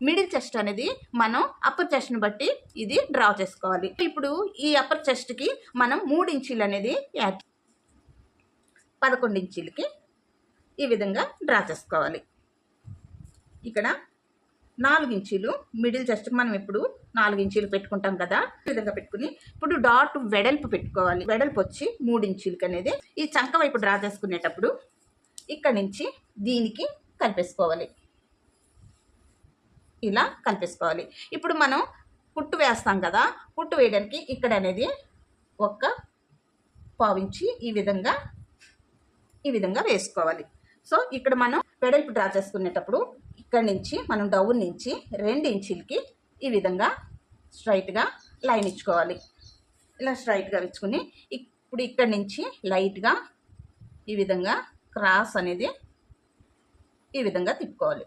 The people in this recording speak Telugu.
మిడిల్ చెస్ట్ అనేది మనం అప్పర్ చెస్ట్ని బట్టి ఇది డ్రా చేసుకోవాలి. ఇప్పుడు ఈ అప్పర్ చెస్ట్కి మనం 3 ఇంచీలు అనేది 11 ఇంచీలకి ఈ విధంగా డ్రా చేసుకోవాలి. ఇక్కడ 4 ఇంచీలు మిడిల్ చెస్ట్ మనం ఇప్పుడు 4 ఇంచీలు పెట్టుకుంటాం కదా, ఈ విధంగా పెట్టుకుని ఇప్పుడు డాట్ వెడల్పు పెట్టుకోవాలి. వెడల్పు వచ్చి 3 ఇంచీలకి అనేది ఈ చంక వైపు డ్రా చేసుకునేటప్పుడు ఇక్కడ నుంచి దీనికి కలిపేసుకోవాలి. ఇలా కలిపేసుకోవాలి. ఇప్పుడు మనం కుట్టు వేస్తాం కదా, కుట్టు వేయడానికి ఇక్కడ అనేది 1 ఇంచి ఈ విధంగా వేసుకోవాలి. సో ఇక్కడ మనం వెడల్పు డ్రా చేసుకునేటప్పుడు ఇక్కడ నుంచి మనం డౌన్ నుంచి 2 ఇంచీలకి ఈ విధంగా స్ట్రైట్గా లైన్ ఇచ్చుకోవాలి. ఇలా స్ట్రైట్గా ఇచ్చుకుని ఇప్పుడు ఇక్కడ నుంచి లైట్గా ఈ విధంగా క్రాస్ అనేది ఈ విధంగా తిప్పుకోవాలి.